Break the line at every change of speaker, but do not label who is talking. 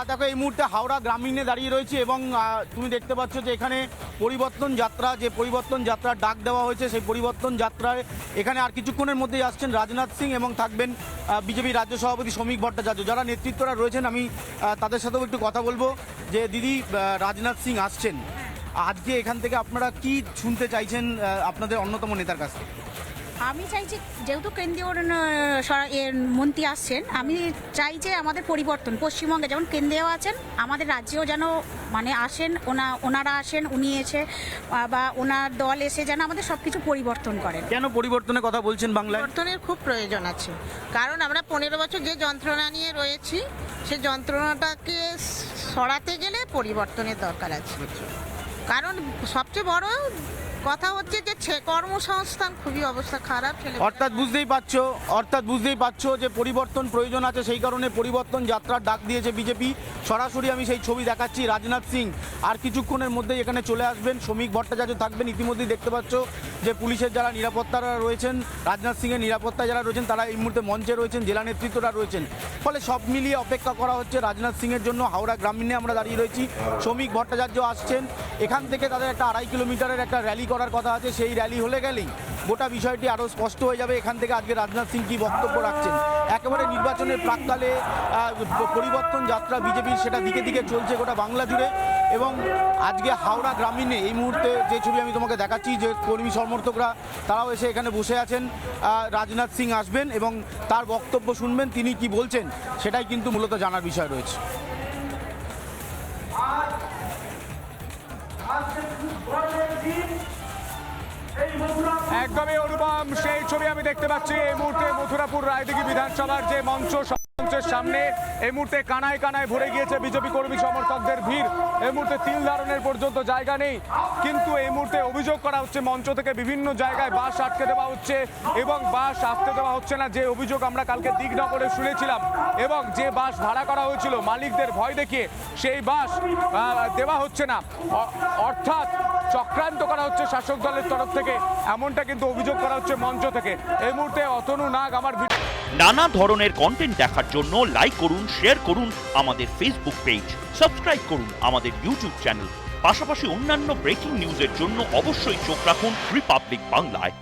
দেখো এই মুহূর্তে হাওড়া গ্রামীণে দাঁড়িয়ে রয়েছে এবং তুমি দেখতে পাচ্ছ যে এখানে পরিবর্তন যাত্রার ডাক দেওয়া হয়েছে। সেই পরিবর্তন যাত্রায় এখানে আর কিছুক্ষণের মধ্যেই আসছেন রাজনাথ সিং এবং থাকবেন বিজেপি রাজ্য সভাপতি শ্রমিক ভট্টাচার্য। যারা নেতৃত্বরা রয়েছেন আমি তাদের সাথেও একটু কথা বলবো। যে দিদি, রাজনাথ সিং আসছেন, আজকে এখান থেকে আপনারা কি শুনতে চাইছেন আপনাদের অন্যতম নেতার কাছে?
আমি চাইছি, যেহেতু কেন্দ্রীয় মন্ত্রী আসছেন, আমি চাই যে আমাদের পরিবর্তন পশ্চিমবঙ্গে যেমন কেন্দ্রেও আছেন, আমাদের রাজ্যেও যেন মানে আসেন, ওনারা আসেন, উনি এসে বা ওনার দল এসে যেন আমাদের সব কিছু পরিবর্তন করেন।
কেন পরিবর্তনের কথা বলছেন বাংলায়?
পরিবর্তনের খুব প্রয়োজন আছে, কারণ আমরা 15 বছর যে যন্ত্রণা নিয়ে রয়েছি সেই যন্ত্রণাটাকে সরাতে গেলে পরিবর্তনের দরকার আছে। কারণ সবচেয়ে বড় কথা হচ্ছে যে কর্মসংস্থান খুবই অবস্থা খারাপ।
অর্থাৎ বুঝতেই পারছো যে পরিবর্তন প্রয়োজন আছে, সেই কারণে পরিবর্তন যাত্রার ডাক দিয়েছে বিজেপি। সরাসরি আমি সেই ছবি দেখাচ্ছি। রাজনাথ সিং আর কিছুক্ষণের মধ্যেই এখানে চলে আসবেন, শ্রমিক ভট্টাচার্য থাকবেন। ইতিমধ্যেই দেখতে পাচ্ছ যে পুলিশের যারা নিরাপত্তারা রয়েছেন, রাজনাথ সিংয়ের নিরাপত্তায় যারা রয়েছেন তারা এই মুহূর্তে মঞ্চে রয়েছেন, জেলা নেতৃত্বরা রয়েছেন। ফলে সব মিলিয়ে অপেক্ষা করা হচ্ছে রাজনাথ সিংয়ের জন্য। হাওড়া গ্রামীণে আমরা দাঁড়িয়ে রয়েছি, শ্রমিক ভট্টাচার্য আসছেন। এখান থেকে তাদের একটা 2.5 কিলোমিটারের একটা র্যালি করার কথা আছে। সেই র্যালি হলে গেলেই গোটা বিষয়টি আরও স্পষ্ট হয়ে যাবে এখান থেকে আজকে রাজনাথ সিং কী বক্তব্য রাখছেন। একেবারে নির্বাচনের প্রাক্কালে পরিবর্তন যাত্রা বিজেপির সেটা দিকে দিকে চলছে গোটা বাংলা জুড়ে। এবং আজকে হাওড়া গ্রামীণে এই মুহূর্তে যে ছবি আমি তোমাকে দেখাচ্ছি, যে কর্মী সমর্থকরা তারাও এসে এখানে বসে আছেন। রাজনাথ সিং আসবেন এবং তার বক্তব্য শুনবেন, তিনি কি বলছেন সেটাই কিন্তু মূলত জানার বিষয় রয়েছে।
একদমই অনুপম, সেই ছবি আমি দেখতে পাচ্ছি এই মুহূর্তে মথুরাপুর রায়দিঘি বিধানসভার যে মঞ্চের সামনে এই মুহূর্তে কানায় কানায় ভরে গিয়েছে বিজেপি কর্মী সমর্থকদের ভিড়। এই মুহূর্তে তিল ধারণের পর্যন্ত জায়গা নেই, কিন্তু এই মুহূর্তে অভিযোগ করা হচ্ছে মঞ্চ থেকে বিভিন্ন জায়গায় বাস আটকে দেওয়া হচ্ছে এবং বাস আসতে দেওয়া হচ্ছে না, যে অভিযোগ আমরা কালকে দিগনগরে শুনেছিলাম। এবং যে বাস ভাড়া করা হয়েছিল মালিকদের ভয় দেখিয়ে, সেই বাস দেওয়া হচ্ছে না, অর্থাৎ চক্রান্ত করা হচ্ছে শাসক দলের তরফ থেকে, এমনটা কিন্তু অভিযোগ করা হচ্ছে মঞ্চ থেকে। এই মুহূর্তে অতনু নাগ আমার
নানা ধরনের কন্টেন্ট দেখার জন্য লাইক করুন, শেয়ার করুন আমাদের ফেসবুক পেজ, সাবস্ক্রাইব করুন আমাদের ইউটিউব চ্যানেল। পাশাপাশি অন্যান্য ব্রেকিং নিউজের জন্য অবশ্যই চোখ রাখুন রিপাবলিক বাংলায়।